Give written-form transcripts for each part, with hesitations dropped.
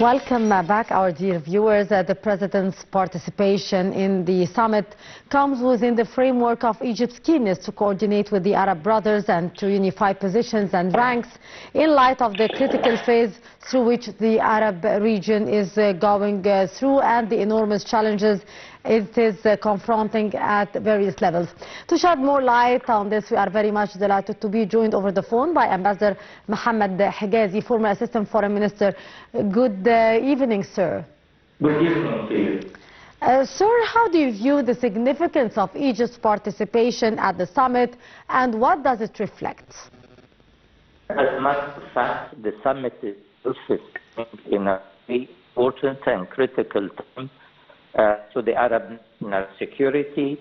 Welcome back, our dear viewers. The President's participation in the summit comes within the framework of Egypt's keenness to coordinate with the Arab brothers and to unify positions and ranks in light of the critical phase through which the Arab region is going through and the enormous challenges it is confronting at various levels. To shed more light on this, we are very much delighted to be joined over the phone by Ambassador Mohamed Hegazy, former Assistant Foreign Minister. Good evening, sir. Good evening to you. Sir, how do you view the significance of Egypt's participation at the summit, and what does it reflect? As a matter of fact, the summit is also in a very important and critical time to the Arab national security.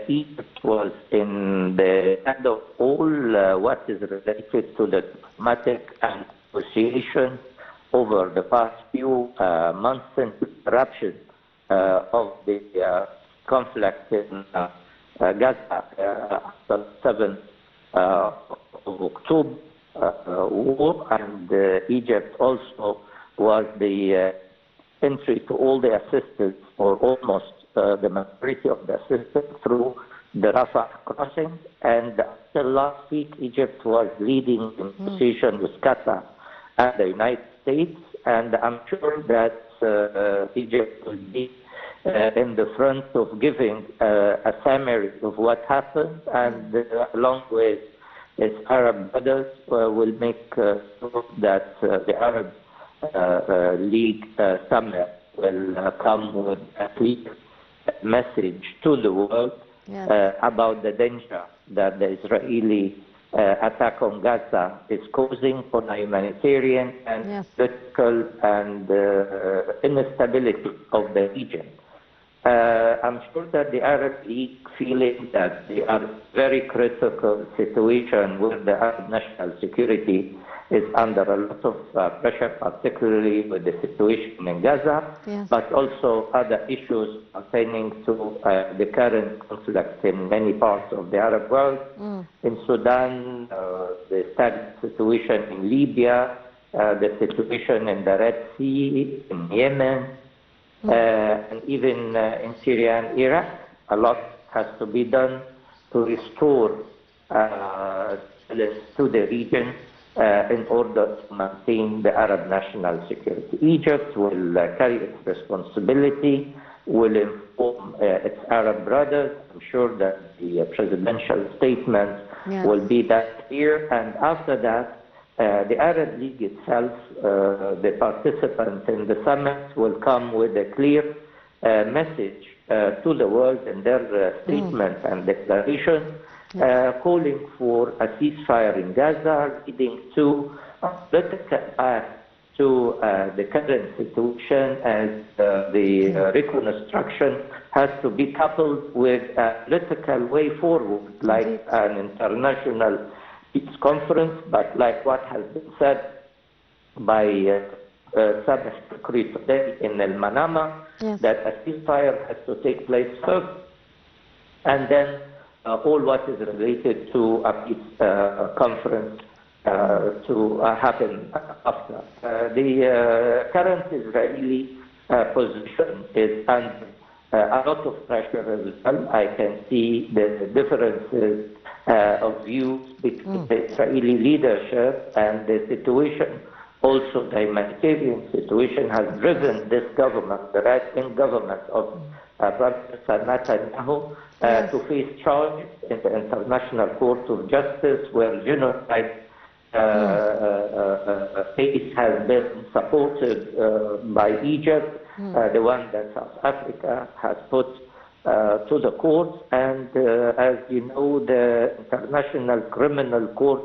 Egypt was in the end of all what is related to the diplomatic and negotiations over the past few months since the eruption of the conflict in Gaza after 7th of October war, and Egypt also was the entry to all the assistance, or almost the majority of the assistance, through the Rafah crossing. And until last week, Egypt was leading in negotiation with Qatar and the United States, and I'm sure that Egypt will be in the front of giving a summary of what happened, and along with its Arab brothers will make sure that the Arab League summit will come with a clear message to the world about the danger that the Israeli attack on Gaza is causing on a humanitarian and political and instability of the region. I'm sure that the Arab League, feeling that they are very critical situation where the Arab national security is under a lot of pressure, particularly with the situation in Gaza, but also other issues pertaining to the current conflict in many parts of the Arab world, in Sudan, the stagnant situation in Libya, the situation in the Red Sea, in Yemen, and even in Syria and Iraq. A lot has to be done to restore balance to the region in order to maintain the Arab national security. Egypt will carry its responsibility, will inform its Arab brothers. I'm sure that the presidential statement will be that clear, and after that, the Arab League itself, the participants in the summit, will come with a clear message to the world in their statement and declaration, calling for a ceasefire in Gaza, leading to a political path to the current situation, as the reconstruction has to be coupled with a political way forward, like an international peace conference, but like what has been said by Sabah Shukri today in El Manama, that a ceasefire has to take place first, and then all what is related to a peace conference to happen after. The current Israeli position is under a lot of pressure as well. I can see the differences of views between the Israeli leadership and the situation. Also, the humanitarian situation has driven this government, the right-wing government of Prime Minister Netanyahu, to face charges in the International Court of Justice, where genocide case has been supported by Egypt, the one that South Africa has put to the courts. And as you know, the International Criminal Court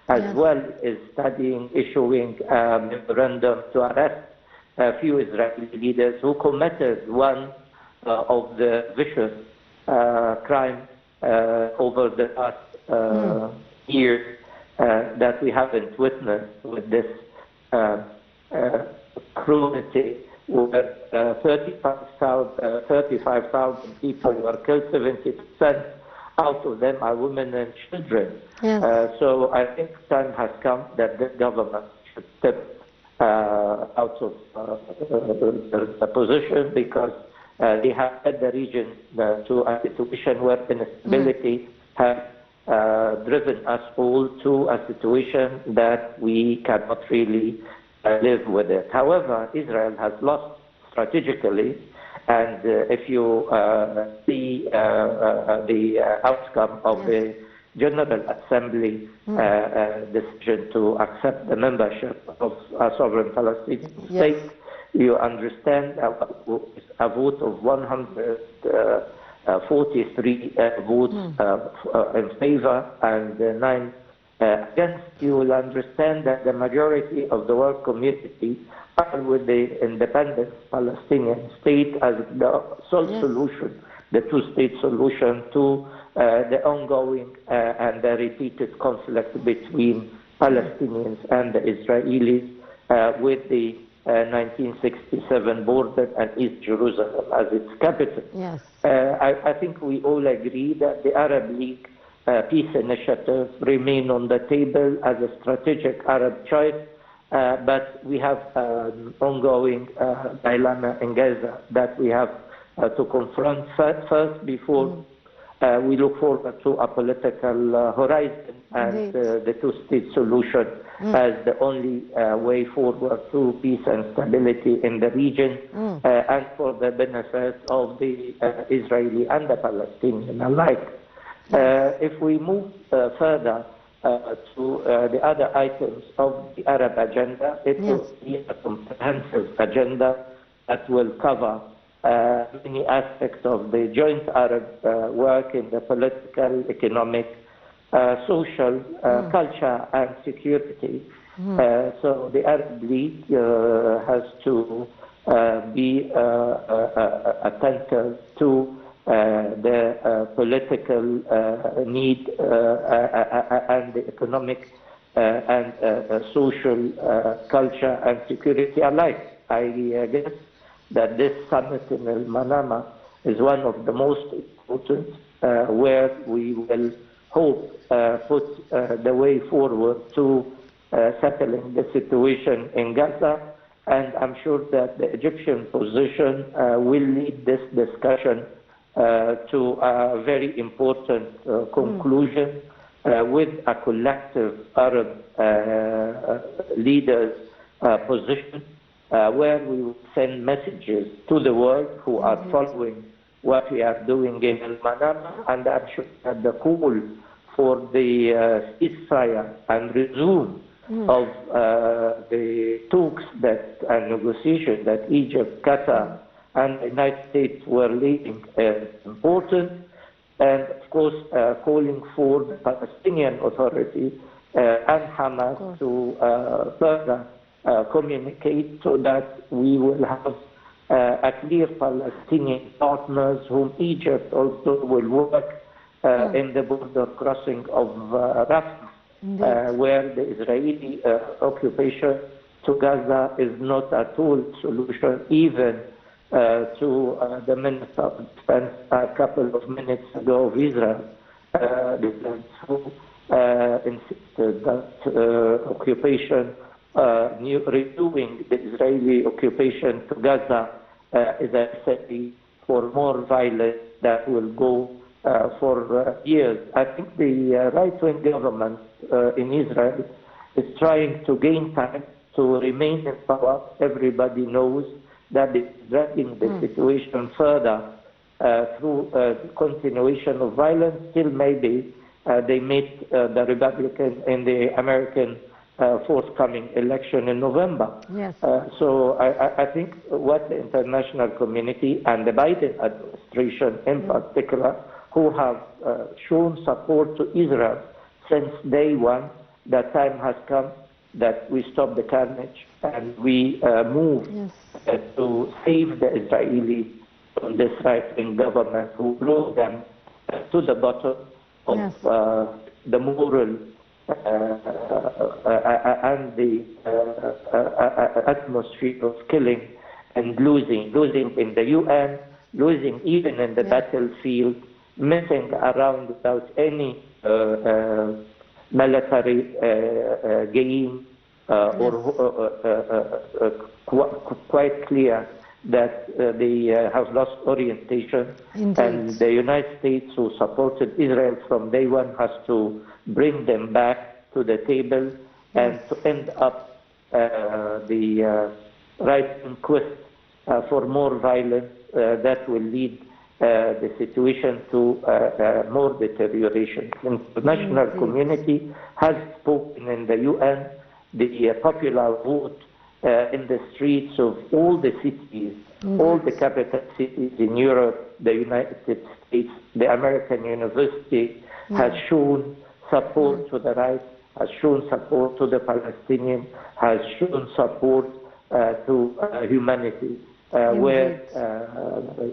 as well is issuing a memorandum to arrest a few Israeli leaders who committed one of the vicious crimes over the past years that we haven't witnessed, with this cruelty, where 35,000 people were killed, 70% out of them are women and children. So I think time has come that this government should step out of the position because they have led the region to a situation where instability has driven us all to a situation that we cannot really live with it. However, Israel has lost strategically, and if you see the outcome of the General Assembly decision to accept the membership of a sovereign Palestinian state, you understand a vote of 143 votes in favor and 9 against. You will understand that the majority of the world community are with the independent Palestinian state as the sole solution, the two-state solution to the ongoing and the repeated conflict between Palestinians and the Israelis with the 1967 border and East Jerusalem as its capital. Yes. I think we all agree that the Arab League peace initiative remain on the table as a strategic Arab choice, but we have an ongoing dilemma in Gaza that we have to confront first before we look forward to a political horizon and the two-state solution as the only way forward to peace and stability in the region and for the benefit of the Israeli and the Palestinian alike. If we move further to the other items of the Arab agenda, it will be a comprehensive agenda that will cover many aspects of the joint Arab work in the political, economic, social, culture and security. So the Arab League has to be attentive to the political need and the economic and social culture and security alike. I guess that this summit in El Manama is one of the most important, where we will hope put the way forward to settling the situation in Gaza, and I'm sure that the Egyptian position will lead this discussion to a very important conclusion with a collective Arab leaders position where we will send messages to the world who are following what we are doing in El Manama, and I'm sure that the call for the ceasefire and resume of the talks that and negotiations that Egypt, Qatar, and the United States were leading is important, and of course calling for the Palestinian Authority and Hamas to further communicate so that we will have a clear Palestinian partners whom Egypt also will work in the border crossing of Rafah, where the Israeli occupation to Gaza is not at all solution, even to the Minister of Defense a couple of minutes ago of Israel, who insisted that occupation, renewing the Israeli occupation to Gaza is a recipe for more violence that will go for years. I think the right-wing government in Israel is trying to gain time to remain in power. Everybody knows that it's dragging the situation further through continuation of violence. Still maybe they meet the Republican in the American forthcoming election in November. Yes. So I think what the international community and the Biden administration in particular, who have shown support to Israel since day one, that time has come that we stop the carnage and we move to save the Israelis from this right-wing government who brought them to the bottom of the moral and the atmosphere of killing and losing in the UN, losing even in the battlefield, messing around without any military gain quite clear that they have lost orientation. Indeed. And the United States, who supported Israel from day one, has to bring them back to the table and to end up the right quest for more violence that will lead the situation to more deterioration. The international community has spoken in the UN. The popular vote in the streets of all the cities, all the capital cities in Europe, the United States, the American university has shown support to the right, has shown support to the Palestinians, has shown support to humanity, where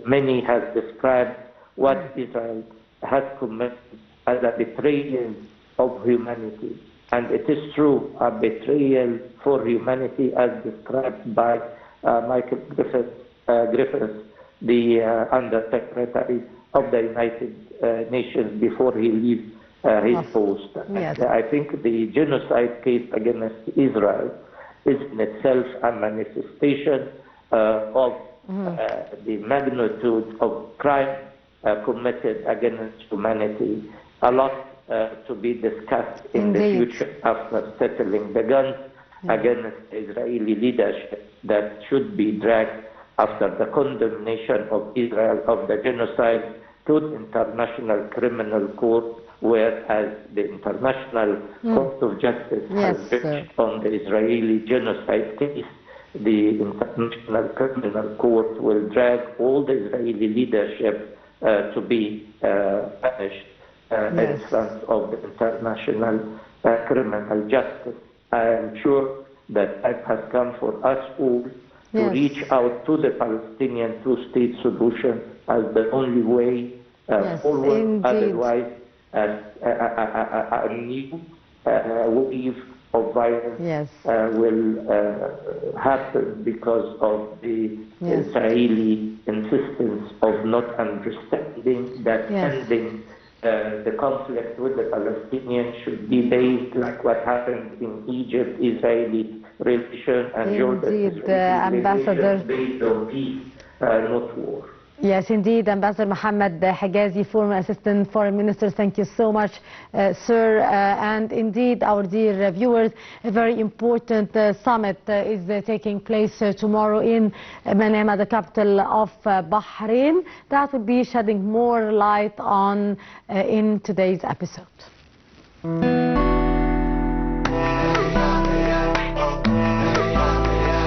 many have described what Israel has committed as a betrayal of humanity. And it is true, a betrayal for humanity as described by Michael Griffiths, the Under-Secretary of the United Nations, before he leaves his post. Yes. I think the genocide case against Israel is in itself a manifestation of the magnitude of crime committed against humanity. A lot to be discussed in the future after settling the guns against the Israeli leadership that should be dragged after the condemnation of Israel of the genocide to the International Criminal Court, whereas the International Court of Justice has reached on the Israeli genocide case. The International Criminal Court will drag all the Israeli leadership to be punished in front of the International Criminal Justice. I am sure that time has come for us all to reach out to the Palestinian two-state solution as the only way forward. Indeed. Otherwise, a new wave of violence will happen because of the Israeli insistence of not understanding that ending the conflict with the Palestinians should be based, like what happened in Egypt, Israeli relation, and Jordan, Israeli relation, based on peace, not war. Yes, indeed, Ambassador Mohamed Hegazy, former Assistant Foreign Minister, thank you so much, sir. And indeed, our dear viewers, a very important summit is taking place tomorrow in Manama, the capital of Bahrain. That will be shedding more light on in today's episode.